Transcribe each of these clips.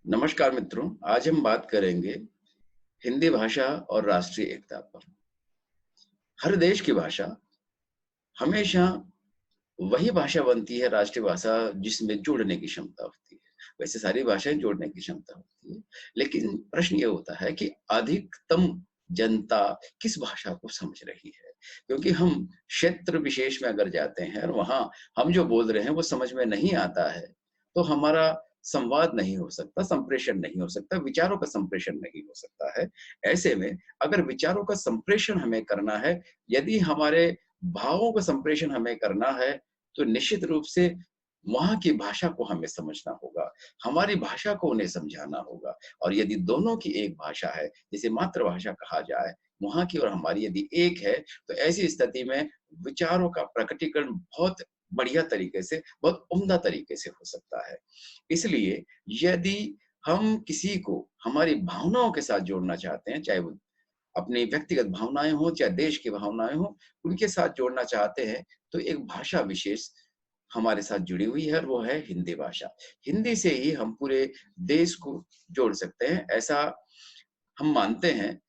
नमस्कार मित्रों, आज हम बात करेंगे हिंदी भाषा और राष्ट्रीय एकता पर। हर देश की भाषा हमेशा वही भाषा बनती है राष्ट्रीय भाषा जिसमें जोड़ने की क्षमता होती है। वैसे सारी भाषाएं जोड़ने की क्षमता होती है, लेकिन प्रश्न ये होता है कि अधिकतम जनता किस भाषा को समझ रही है। क्योंकि हम क्षेत्र विशेष में अगर जाते हैं और वहां हम जो बोल रहे हैं वो समझ में नहीं आता है, तो हमारा संवाद नहीं हो सकता, संप्रेषण नहीं हो सकता, विचारों का संप्रेषण नहीं हो सकता है। ऐसे में अगर विचारों का संप्रेषण हमें करना है, यदि हमारे भावों का संप्रेषण हमें करना है, तो निश्चित रूप से वहाँ की भाषा को हमें समझना होगा, हमारी भाषा को उन्हें समझाना होगा। और यदि दोनों की एक भाषा है, जिसे मातृभाषा कहा जाए, वहाँ की और हमारी यदि एक है, तो ऐसी स्थिति में विचारों का प्रकटीकरण बहुत बढ़िया तरीके से, बहुत उम्दा तरीके से हो सकता है। इसलिए यदि हम किसी को हमारी भावनाओं के साथ जोड़ना चाहते हैं, चाहे वो अपनी व्यक्तिगत भावनाएँ हों, चाहे देश की भावनाएँ हों, उनके साथ जोड़ना चाहते हैं, तो एक भाषा विशेष हमारे साथ जुड़ी हुई है और वो है हिंदी भाषा। हिंदी से ही हम पूरे देश को जोड़ सकते हैं, ऐसा हम मानते हैं।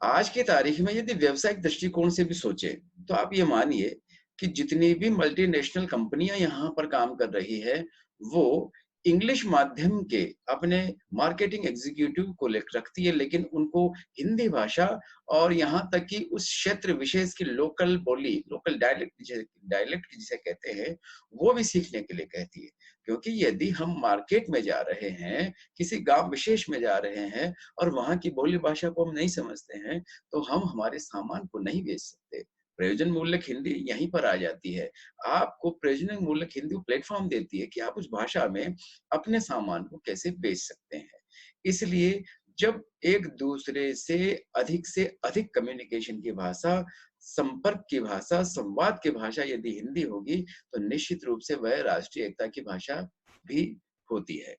आज की तारीख में यदि व्यावसायिक दृष्टिकोण से भी सोचें, तो आप ये मानिए कि जितनी भी मल्टीनेशनल कंपनियां यहाँ पर काम कर रही है, वो इंग्लिश माध्यम के अपने मार्केटिंग एग्जीक्यूटिव को रखती है, लेकिन उनको हिंदी भाषा और यहाँ तक कि उस क्षेत्र विशेष की लोकल बोली, लोकल डायलेक्ट जिसे कहते हैं, वो भी सीखने के लिए कहती है। क्योंकि यदि हम मार्केट में जा रहे हैं, किसी गांव विशेष में जा रहे हैं और वहाँ की बोली भाषा को हम नहीं समझते हैं, तो हम हमारे सामान को नहीं बेच सकते। प्रयोजन मूल्यक हिंदी यहीं पर आ जाती है। आपको प्रयोजन मूल्यक हिंदी प्लेटफ़ॉर्म देती है कि आप उस भाषा में अपने सामान को कैसे बेच सकते हैं। इसलिए जब एक-दूसरे से अधिक कम्युनिकेशन की भाषा, संपर्क की भाषा, संवाद की भाषा यदि हिंदी होगी, तो निश्चित रूप से वह राष्ट्रीय एकता की भाषा भी होती है।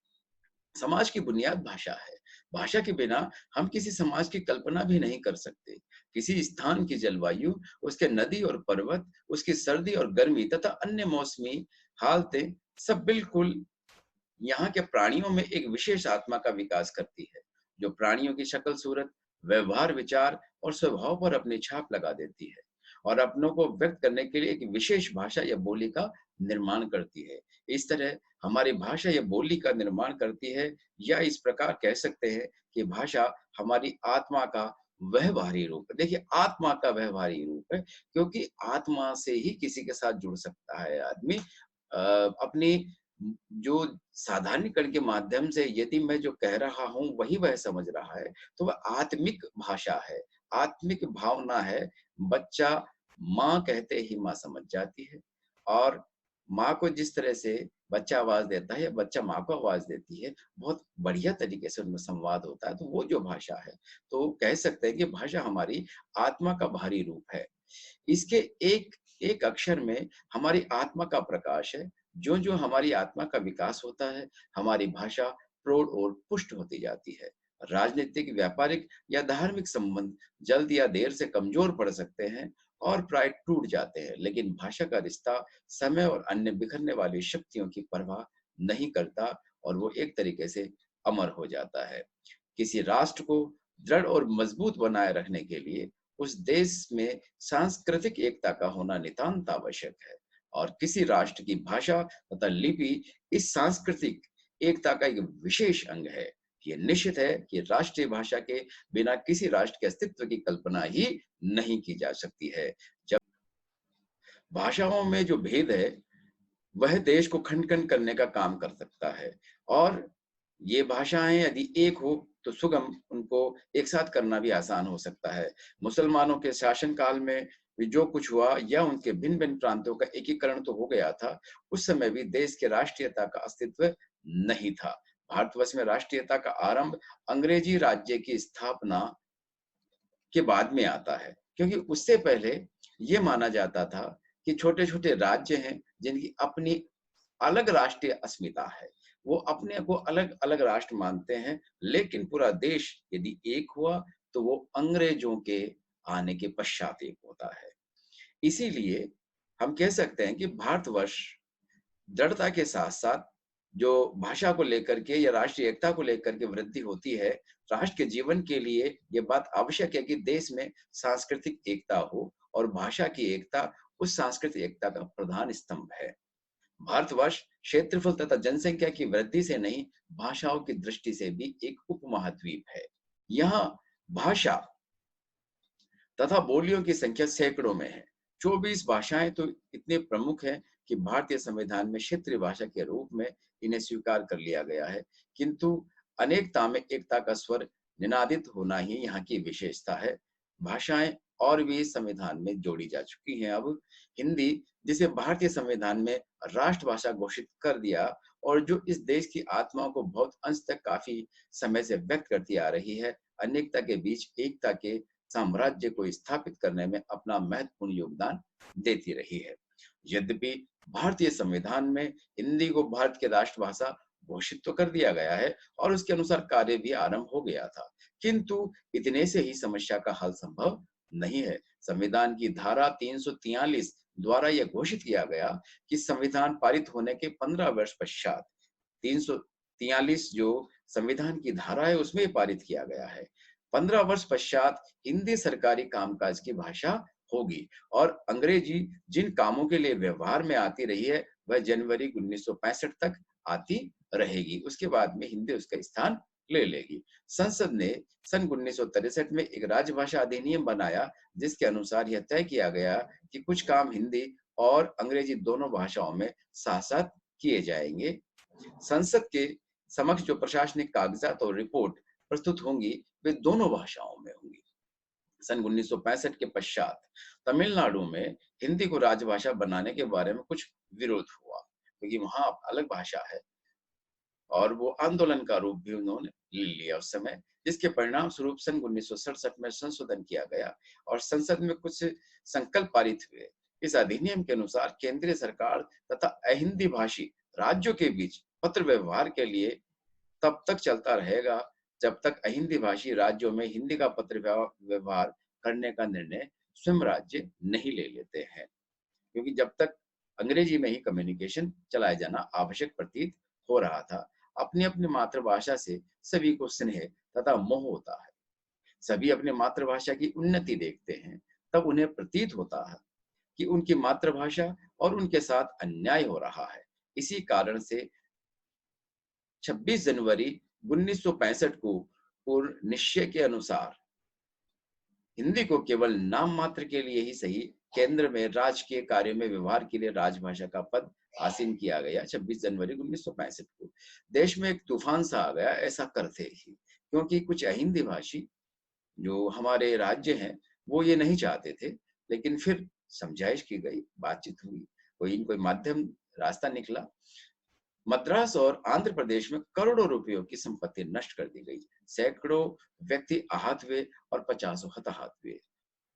समाज की बुनियाद भाषा है। भाषा के बिना हम किसी समाज की कल्पना भी नहीं कर सकते। किसी स्थान की जलवायु, उसके नदी और पर्वत, उसकी सर्दी और गर्मी तथा अन्य मौसमी हालतें सब बिल्कुल यहाँ के प्राणियों में एक विशेष आत्मा का विकास करती है, जो प्राणियों की शक्ल सूरत, व्यवहार, विचार और स्वभाव पर अपनी छाप लगा देती है और अपनों को व्यक्त करने के लिए एक विशेष भाषा या बोली का निर्माण करती है। इस तरह हमारी भाषा या बोली का निर्माण करती है, या इस प्रकार कह सकते हैं कि भाषा हमारी आत्मा का व्यवहारी रूप है। देखिए, आत्मा का व्यवहारी रूप है, क्योंकि आत्मा से ही किसी के साथ जुड़ सकता है आदमी। अपनी जो साधारणीकरण के माध्यम से यदि मैं जो कह रहा हूँ वही वह समझ रहा है, तो वह आत्मिक भाषा है, आत्मिक भावना है। बच्चा माँ कहते ही माँ समझ जाती है, और माँ को जिस तरह से बच्चा आवाज़ देता है, बच्चा माँ को आवाज़ देती है, बहुत बढ़िया तरीके से उनमें संवाद होता है, तो वो जो भाषा है, तो कह सकते हैं कि भाषा हमारी आत्मा का बाहरी रूप है। इसके एक एक अक्षर में हमारी आत्मा का प्रकाश है। जो हमारी आत्मा का विकास होता है, हमारी भाषा प्रौढ़ और पुष्ट होती जाती है। राजनीतिक, व्यापारिक या धार्मिक संबंध जल्द या देर से कमजोर पड़ सकते हैं और प्राय टूट जाते हैं, लेकिन भाषा का रिश्ता समय और अन्य बिखरने वाली शक्तियों की परवाह नहीं करता, और वो एक तरीके से अमर हो जाता है। किसी राष्ट्र को दृढ़ और मजबूत बनाए रखने के लिए उस देश में सांस्कृतिक एकता का होना नितांत आवश्यक है, और किसी राष्ट्र की भाषा तथा लिपि इस सांस्कृतिक एकता का एक विशेष अंग है। ये निश्चित है कि राष्ट्रीय भाषा के बिना किसी राष्ट्र के अस्तित्व की कल्पना ही नहीं की जा सकती है। जब भाषाओं में जो भेद है, वह देश को खंड-खंड करने का काम कर सकता है, और ये भाषाएँ यदि एक हो, तो सुगम उनको एक साथ करना भी आसान हो सकता है। मुसलमानों के शासन काल में भी जो कुछ हुआ, या उनके भिन्न-भिन्न प्रांतों का एकीकरण तो हो गया था, उस समय भी देश की राष्ट्रीयता का अस्तित्व नहीं था। भारतवर्ष में राष्ट्रीयता का आरंभ अंग्रेजी राज्य की स्थापना के बाद में आता है, क्योंकि उससे पहले ये माना जाता था कि छोटे-छोटे राज्य हैं, जिनकी अपनी अलग राष्ट्रीय अस्मिता है। वो अपने को अलग-अलग राष्ट्र मानते हैं, लेकिन पूरा देश यदि एक हुआ, तो वो अंग्रेजों के आने के पश्चात एक होता है। इसीलिए हम कह सकते हैं कि भारतवर्ष दृढ़ता के साथ-साथ जो भाषा को लेकर के या राष्ट्रीय एकता को लेकर के वृद्धि होती है, राष्ट्र के जीवन के लिए ये बात आवश्यक है कि देश में सांस्कृतिक एकता हो और भाषा की एकता उस सांस्कृतिक एकता का प्रधान स्तंभ है। भारतवर्ष क्षेत्रफल तथा जनसंख्या की वृद्धि से नहीं, भाषाओं की दृष्टि से भी एक उपमहाद्वीप है। यहाँ भाषा तथा बोलियों की संख्या सैकड़ों में है। 24 भाषाएं तो इतने प्रमुख हैं कि भारतीय संविधान में क्षेत्रीय भाषा के रूप में इन्हें स्वीकार कर लिया गया है, किंतु अनेकता में एकता का स्वर निनादित होना ही यहाँ की विशेषता है। भाषाएं और भी संविधान में जोड़ी जा चुकी हैं। अब हिंदी, जिसे भारतीय संविधान में राष्ट्रभाषा घोषित कर दिया और जो इस देश की आत्मा को बहुत अंश तक काफी समय से व्यक्त करती आ रही है, अनेकता के बीच एकता के साम्राज्य को स्थापित करने में अपना महत्वपूर्ण योगदान देती रही है। यद्यपि भारतीय संविधान में हिंदी को भारत की राष्ट्रभाषा घोषित तो कर दिया गया है और उसके अनुसार कार्य भी आरंभ हो गया था, किंतु इतने से ही समस्या का हल संभव नहीं है। संविधान की धारा 343 द्वारा यह घोषित किया गया कि संविधान पारित होने के 15 वर्ष पश्चात 343 जो संविधान की धारा है उसमें पारित किया गया है। 15 वर्ष पश्चात हिंदी सरकारी कामकाज की भाषा होगी और अंग्रेजी जिन कामों के लिए व्यवहार में आती रही है वह जनवरी 1965 तक आती रहेगी। उसके बाद में हिंदी उसका स्थान ले लेगी। संसद ने सन 1963 में एक राजभाषा अधिनियम बनाया, जिसके अनुसार यह तय किया गया कि कुछ काम हिंदी और अंग्रेजी दोनों भाषाओं में साथ साथ किए जाएंगे। संसद के समक्ष जो प्रशासनिक कागजात और रिपोर्ट प्रस्तुत होंगी वे दोनों भाषाओं में होंगी। सन 1965 के पश्चात तमिलनाडु में हिंदी को राजभाषा बनाने के बारे में कुछ विरोध हुआ, क्योंकि वहां अलग भाषा है और वो आंदोलन का रूप भी उन्होंने ले लिया उस समय, जिसके परिणाम स्वरूप सन 1967 में संशोधन किया गया और संसद में कुछ संकल्प पारित हुए। इस अधिनियम के अनुसार केंद्रीय सरकार तथा अहिंदी भाषी राज्यों के बीच पत्र व्यवहार के लिए तब तक चलता रहेगा जब तक अहिंदी भाषी राज्यों में हिंदी का पत्र व्यवहार करने का निर्णय स्वयं राज्य नहीं ले लेते हैं, क्योंकि जब तक अंग्रेजी में ही कम्युनिकेशन चलाया जाना आवश्यक प्रतीत हो रहा था। अपनी अपनी मातृभाषा से सभी को स्नेह तथा मोह होता है। सभी अपनी मातृभाषा की उन्नति देखते हैं, तब उन्हें प्रतीत होता है कि उनकी मातृभाषा और उनके साथ अन्याय हो रहा है। इसी कारण से 26 जनवरी 1965 को पूर्व निश्चय के अनुसार हिंदी को केवल नाम मात्र के लिए ही सही केंद्र में राजकीय कार्यों में व्यवहार के लिए राजभाषा का पद आसीन किया गया 26 जनवरी 1965 को। देश में एक तूफान सा आ गया, ऐसा करते ही, क्योंकि कुछ अहिंदी भाषी जो हमारे राज्य हैं वो ये नहीं चाहते थे, लेकिन फिर समझाइश की गई, बातचीत हुई, कोई माध्यम रास्ता निकला। मद्रास और आंध्र प्रदेश में करोड़ों रुपयों की संपत्ति नष्ट कर दी गई, सैकड़ों व्यक्ति आहत हुए और 50 हताहत हुए।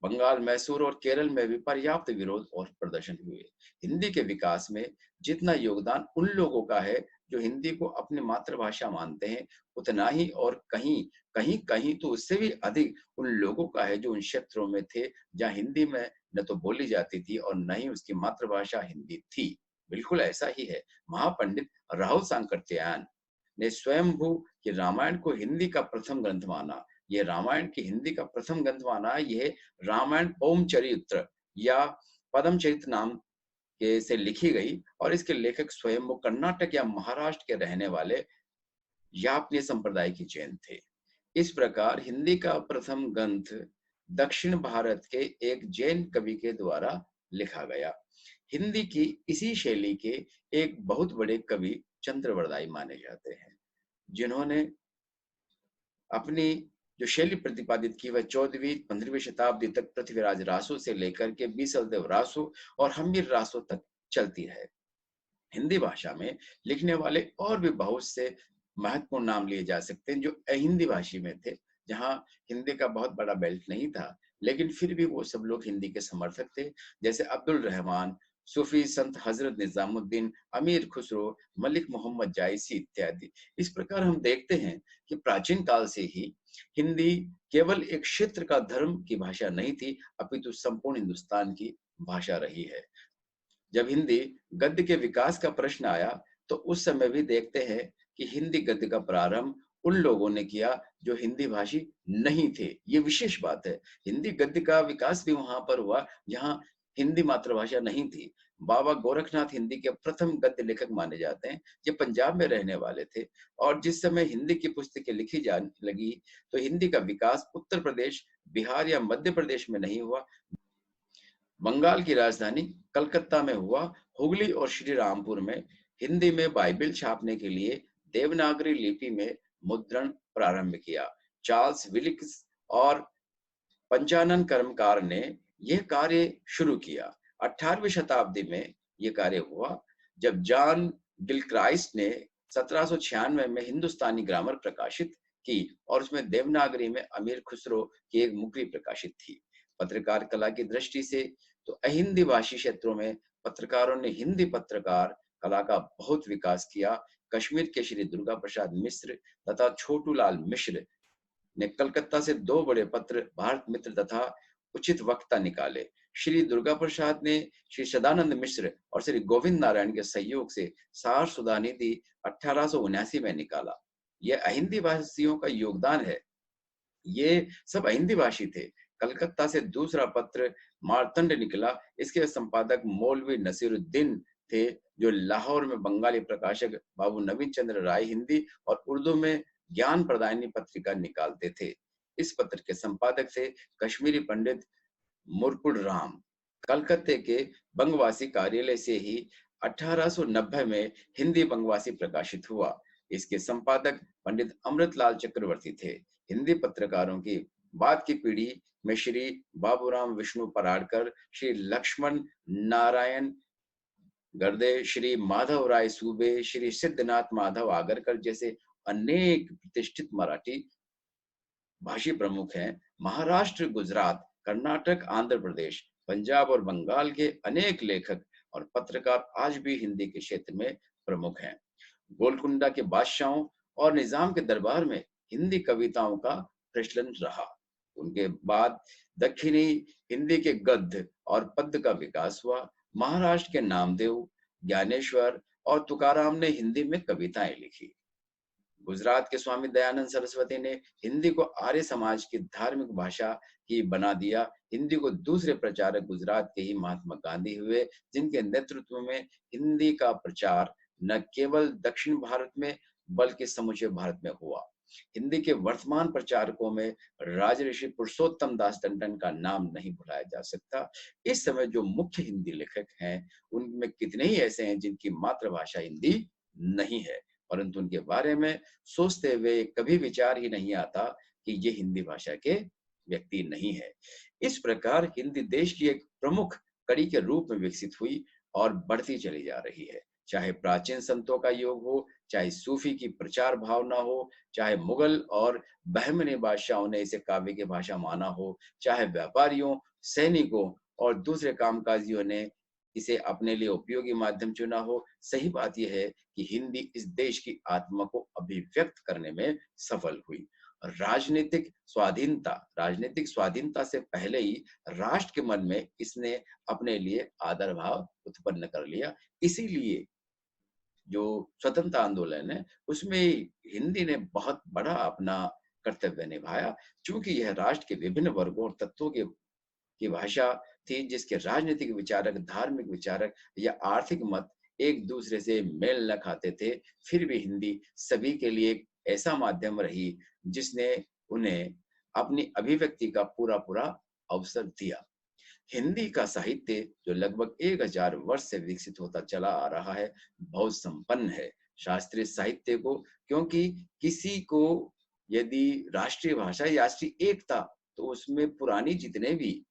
बंगाल, मैसूर और केरल में भी पर्याप्त विरोध और प्रदर्शन हुए। हिंदी के विकास में जितना योगदान उन लोगों का है जो हिंदी को अपनी मातृभाषा मानते हैं, उतना ही और कहीं कहीं कहीं तो उससे भी अधिक उन लोगों का है जो उन क्षेत्रों में थे जहां हिंदी में न तो बोली जाती थी और न ही उसकी मातृभाषा हिंदी थी। बिल्कुल ऐसा ही है। महापंडित राहुल सांकृत्यायन ने स्वयंभू के रामायण को हिंदी का प्रथम ग्रंथ माना। ये रामायण की हिंदी का प्रथम ग्रंथ माना। यह रामायण ओम चरित्र या पदमचरित नाम के से लिखी गई और इसके लेखक स्वयं वो कर्नाटक या महाराष्ट्र के रहने वाले यापनीय संप्रदाय की जैन थे। इस प्रकार हिंदी का प्रथम ग्रंथ दक्षिण भारत के एक जैन कवि के द्वारा लिखा गया। हिंदी की इसी शैली के एक बहुत बड़े कवि चंद्रवरदाई माने जाते हैं, जिन्होंने अपनी जो शैली प्रतिपादित की वह 14वीं 15वीं शताब्दी तक पृथ्वीराज रासो से लेकर के बीसलदेव रासो और हम्मीर रासो तक चलती है। हिंदी भाषा में लिखने वाले और भी बहुत से महत्वपूर्ण नाम लिए जा सकते हैं जो अहिंदी भाषी में थे, जहां हिंदी का बहुत बड़ा बेल्ट नहीं था, लेकिन फिर भी वो सब लोग हिंदी के समर्थक थे, जैसे अब्दुल रहमान, सूफी संत हजरत निजामुद्दीन, अमीर खुसरो, मलिक मोहम्मद जायसी इत्यादि। इस प्रकार हम देखते हैं कि प्राचीन काल से ही हिंदी केवल एक क्षेत्र का धर्म की भाषा नहीं थी, अपितु संपूर्ण हिंदुस्तान की भाषा रही है। जब हिंदी गद्य के विकास का प्रश्न आया, तो उस समय भी देखते हैं कि हिंदी गद्य का प्रारंभ उन लोगों ने किया जो हिंदी भाषी नहीं थे। ये विशेष बात है। हिंदी गद्य का विकास भी वहां पर हुआ जहां हिंदी मातृभाषा नहीं थी। बाबा गोरखनाथ हिंदी के प्रथम गद्य लेखक माने जाते हैं। ये पंजाब में रहने वाले थे और जिस समय हिंदी की पुस्तकें लिखी जाने लगी, तो हिंदी का विकास उत्तर प्रदेश, बिहार या मध्य प्रदेश में नहीं हुआ, बंगाल की राजधानी कलकत्ता में हुआ। हुगली और श्री रामपुर में हिंदी में बाइबिल छापने के लिए देवनागरी लिपि में मुद्रण प्रारंभ किया। चार्ल्स विलिक्स और पंचानन कर्मकार ने यह कार्य शुरू किया। 18वीं शताब्दी में यह कार्य हुआ जब जॉन गिलक्राइस्ट ने 1796 में हिंदुस्तानी ग्रामर प्रकाशित की और उसमें देवनागरी में अमीर खुसरो की एक मुकरी प्रकाशित थी। पत्रकार कला की दृष्टि से तो अहिंदी भाषी क्षेत्रों में पत्रकारों ने हिंदी पत्रकार कला का बहुत विकास किया। कश्मीर के श्री दुर्गा प्रसाद मिश्र तथा छोटू लाल मिश्र ने कलकत्ता से दो बड़े पत्र भारत मित्र तथा उचित वक्ता निकाले। श्री दुर्गा प्रसाद ने श्री सदानंद मिश्र और श्री गोविंद नारायण के सहयोग से सार सुधानिधि 1879 में निकाला। यह अहिंदी भाषियों का योगदान है। ये सब अहिंदी भाषी थे। कलकत्ता से दूसरा पत्र मार्तंड निकला। इसके संपादक मौलवी नसीरुद्दीन थे, जो लाहौर में बंगाली प्रकाशक बाबू नवीन चंद्र राय हिंदी और उर्दू में ज्ञान प्रदायनी पत्रिका निकालते थे। इस पत्र के संपादक थे कश्मीरी पंडित मुरकुड़ राम। कलकत्ते के बंगवासी कार्यालय से ही 1890 में हिंदी बंगवासी प्रकाशित हुआ। इसके संपादक पंडित अमृतलाल चक्रवर्ती थे। हिंदी पत्रकारों की बाद की पीढ़ी में श्री बाबूराम विष्णु पराड़कर, श्री लक्ष्मण नारायण गर्दे, श्री माधव राय सूबे, श्री सिद्धनाथ माधव आगरकर जैसे अनेक प्रतिष्ठित मराठी भाषी प्रमुख हैं। महाराष्ट्र, गुजरात, कर्नाटक, आंध्र प्रदेश, पंजाब और बंगाल के अनेक लेखक और पत्रकार आज भी हिंदी के क्षेत्र में प्रमुख हैं। गोलकुंडा के बादशाहों और निजाम के दरबार में हिंदी कविताओं का प्रचलन रहा। उनके बाद दक्षिणी हिंदी के गद्य और पद्य का विकास हुआ। महाराष्ट्र के नामदेव, ज्ञानेश्वर और तुकाराम ने हिंदी में कविताएं लिखी। गुजरात के स्वामी दयानंद सरस्वती ने हिंदी को आर्य समाज की धार्मिक भाषा ही बना दिया। हिंदी को दूसरे प्रचारक गुजरात के ही महात्मा गांधी हुए, जिनके नेतृत्व में हिंदी का प्रचार न केवल दक्षिण भारत में बल्कि समूचे भारत में हुआ। हिंदी के वर्तमान प्रचारकों में राजऋषि पुरुषोत्तम दास टंडन का नाम नहीं भुलाया जा सकता। इस समय जो मुख्य हिंदी लेखक हैं, उनमें कितने ही ऐसे हैं जिनकी मातृभाषा हिंदी नहीं है, परंतु उनके बारे में सोचते हुए कभी विचार ही नहीं आता कि ये हिंदी भाषा के व्यक्ति नहीं है। इस प्रकार हिंदी देश की एक प्रमुख कड़ी के रूप में विकसित हुई और बढ़ती चली जा रही है। चाहे प्राचीन संतों का योग हो, चाहे सूफी की प्रचार भावना हो, चाहे मुगल और बहमनी बादशाहों ने इसे काव्य की भाषा माना हो, चाहे व्यापारियों, सैनिकों और दूसरे कामकाजियों ने इसे अपने लिए उपयोगी माध्यम चुना हो, सही बात यह है कि हिंदी इस देश की आत्मा को अभिव्यक्त करने में सफल हुई। राजनीतिक स्वाधीनता से पहले ही राष्ट्र के मन में इसने अपने लिए आदर भाव उत्पन्न कर लिया। इसीलिए जो स्वतंत्रता आंदोलन है, उसमें हिंदी ने बहुत बड़ा अपना कर्तव्य निभाया, क्योंकि यह राष्ट्र के विभिन्न वर्गों और तत्वों की भाषा थी, जिसके राजनीतिक विचारक, धार्मिक विचारक या आर्थिक मत एक दूसरे से मेल न खाते थे। फिर भी हिंदी सभी के लिए एक ऐसा माध्यम रही जिसने उन्हें अपनी अभिव्यक्ति का पूरा पूरा अवसर दिया। हिंदी का साहित्य जो लगभग 1000 वर्ष से विकसित होता चला आ रहा है, बहुत संपन्न है शास्त्रीय साहित्य को, क्योंकि किसी को यदि राष्ट्रीय भाषा या राष्ट्रीय एकता, तो उसमें पुरानी जितने भी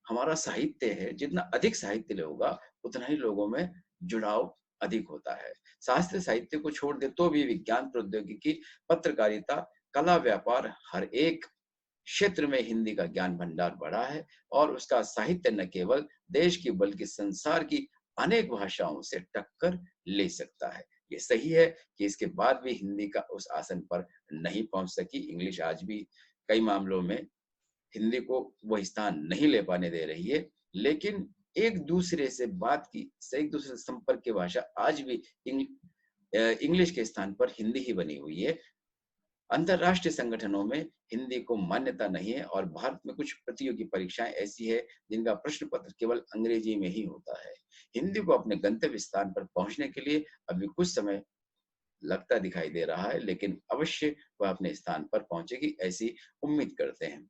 हमारा साहित्य है, जितना अधिक साहित्य होगा उतना ही लोगों में जुड़ाव अधिक होता है। शास्त्रीय साहित्य को छोड़ दे तो भी विज्ञान, प्रौद्योगिकी, पत्रकारिता, कला, व्यापार, हर एक क्षेत्र में हिंदी का ज्ञान भंडार बढ़ा है और उसका साहित्य न केवल देश की बल्कि संसार की अनेक भाषाओं से टक्कर ले सकता है। ये सही है कि इसके बाद भी हिंदी का उस आसन पर नहीं पहुंच सकी। इंग्लिश आज भी कई मामलों में हिंदी को वह स्थान नहीं ले पाने दे रही है, लेकिन एक दूसरे से बात की, से एक दूसरे से संपर्क की भाषा आज भी इंग्लिश के स्थान पर हिंदी ही बनी हुई है। अंतरराष्ट्रीय संगठनों में हिंदी को मान्यता नहीं है और भारत में कुछ प्रतियोगी परीक्षाएं ऐसी है जिनका प्रश्न पत्र केवल अंग्रेजी में ही होता है। हिंदी को अपने गंतव्य स्थान पर पहुंचने के लिए अभी कुछ समय लगता दिखाई दे रहा है, लेकिन अवश्य वह अपने स्थान पर पहुंचेगी, ऐसी उम्मीद करते हैं।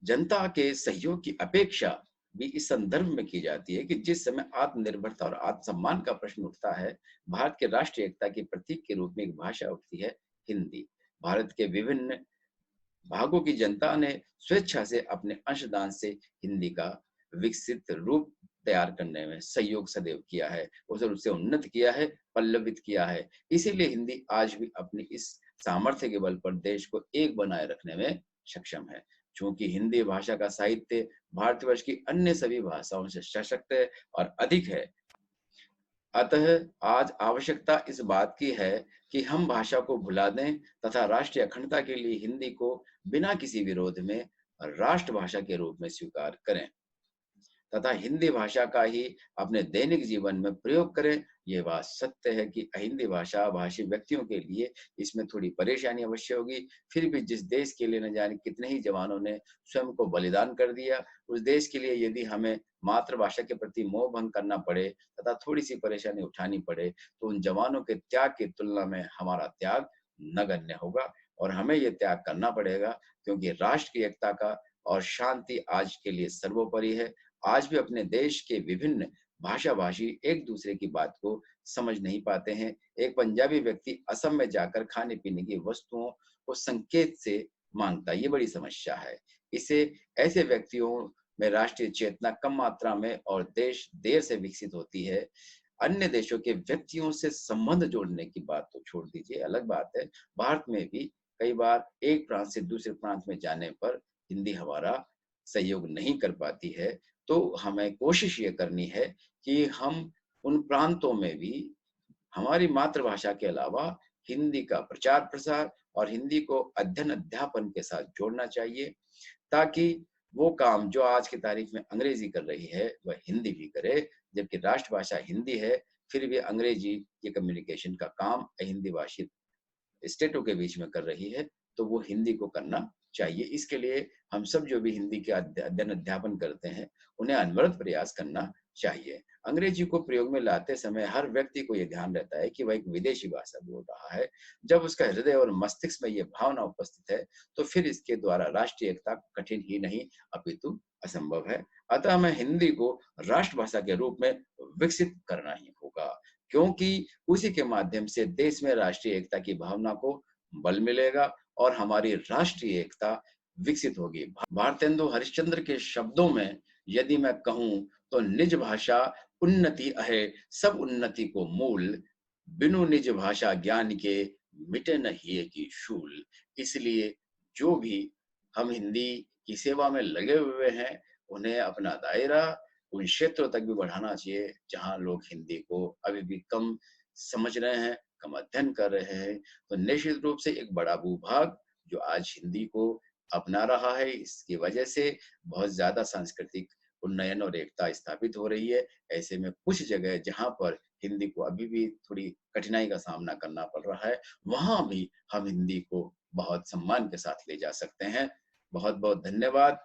जनता के सहयोग की अपेक्षा भी इस संदर्भ में की जाती है कि जिस समय आत्मनिर्भरता और आत्मसम्मान का प्रश्न उठता है, भारत के राष्ट्रीय एकता के प्रतीक के रूप में एक भाषा उठती है, हिंदी। भारत के विभिन्न भागों की जनता ने स्वेच्छा से अपने अंशदान से हिंदी का विकसित रूप तैयार करने में सहयोग सदैव किया है, उसे उन्नत किया है, पल्लवित किया है। इसीलिए हिंदी आज भी अपनी इस सामर्थ्य के बल पर देश को एक बनाए रखने में सक्षम है। चूंकि हिंदी भाषा का साहित्य भारतवर्ष की अन्य सभी भाषाओं से सशक्त है और अधिक है, अतः आज आवश्यकता इस बात की है कि हम भाषा को भुला दें तथा राष्ट्रीय अखंडता के लिए हिंदी को बिना किसी विरोध में राष्ट्रभाषा के रूप में स्वीकार करें तथा हिंदी भाषा का ही अपने दैनिक जीवन में प्रयोग करें। ये बात सत्य है कि हिंदी भाषा भाषी व्यक्तियों के लिए इसमें थोड़ी परेशानी अवश्य होगी। फिर भी जिस देश के लिए न जाने कितने ही जवानों ने स्वयं को बलिदान कर दिया, उस देश के लिए यदि हमें मातृभाषा के प्रति मोह भंग करना पड़े तथा थोड़ी सी परेशानी उठानी पड़े, तो उन जवानों के त्याग की तुलना में हमारा त्याग नगण्य होगा और हमें ये त्याग करना पड़ेगा, क्योंकि राष्ट्र की एकता का और शांति आज के लिए सर्वोपरि है। आज भी अपने देश के विभिन्न भाषा भाषी एक दूसरे की बात को समझ नहीं पाते हैं। एक पंजाबी व्यक्ति असम में जाकर खाने पीने की वस्तुओं को संकेत से मांगता है, ये बड़ी समस्या है। इसे ऐसे व्यक्तियों में राष्ट्रीय चेतना कम मात्रा में और देश देर से विकसित होती है। अन्य देशों के व्यक्तियों से संबंध जोड़ने की बात तो छोड़ दीजिए, अलग बात है। भारत में भी कई बार एक प्रांत से दूसरे प्रांत में जाने पर हिंदी हमारा सहयोग नहीं कर पाती है, तो हमें कोशिश ये करनी है कि हम उन प्रांतों में भी हमारी मातृभाषा के अलावा हिंदी का प्रचार प्रसार और हिंदी को अध्ययन अध्यापन के साथ जोड़ना चाहिए, ताकि वो काम जो आज की तारीख में अंग्रेजी कर रही है वह हिंदी भी करे। जबकि राष्ट्रभाषा हिंदी है, फिर भी अंग्रेजी के कम्युनिकेशन का काम हिंदी भाषी स्टेटों के बीच में कर रही है, तो वो हिंदी को करना चाहिए। इसके लिए हम सब जो भी हिंदी के अध्ययन अध्यापन करते हैं, उन्हें अनवरत प्रयास करना चाहिए। अंग्रेजी को प्रयोग में लाते समय हर व्यक्ति को ये ध्यान रहता है कि वह एक विदेशी भाषा बोल रहा है। जब उसका हृदय और मस्तिष्क में ये भावना उपस्थित है, तो फिर इसके द्वारा राष्ट्रीय एकता कठिन ही नहीं अपितु असंभव है। अतः हमें हिंदी को राष्ट्रभाषा के रूप में विकसित करना ही होगा, क्योंकि उसी के माध्यम से देश में राष्ट्रीय एकता की भावना को बल मिलेगा और हमारी राष्ट्रीय एकता विकसित होगी। भारतेंदु हरिश्चंद्र के शब्दों में यदि मैं कहूं तो निज भाषा उन्नति अहे सब उन्नति को मूल, बिनु निज भाषा ज्ञान के मिटे न हिये की शूल। इसलिए जो भी हम हिंदी की सेवा में लगे हुए हैं, उन्हें अपना दायरा उन क्षेत्रों तक भी बढ़ाना चाहिए जहां लोग हिंदी को अभी भी कम समझ रहे हैं, कम अध्ययन कर रहे हैं। तो निश्चित रूप से एक बड़ा भूभाग जो आज हिंदी को अपना रहा है, इसकी वजह से बहुत ज्यादा सांस्कृतिक उन्नयन और एकता स्थापित हो रही है। ऐसे में कुछ जगह जहां पर हिंदी को अभी भी थोड़ी कठिनाई का सामना करना पड़ रहा है, वहां भी हम हिंदी को बहुत सम्मान के साथ ले जा सकते हैं। बहुत बहुत धन्यवाद।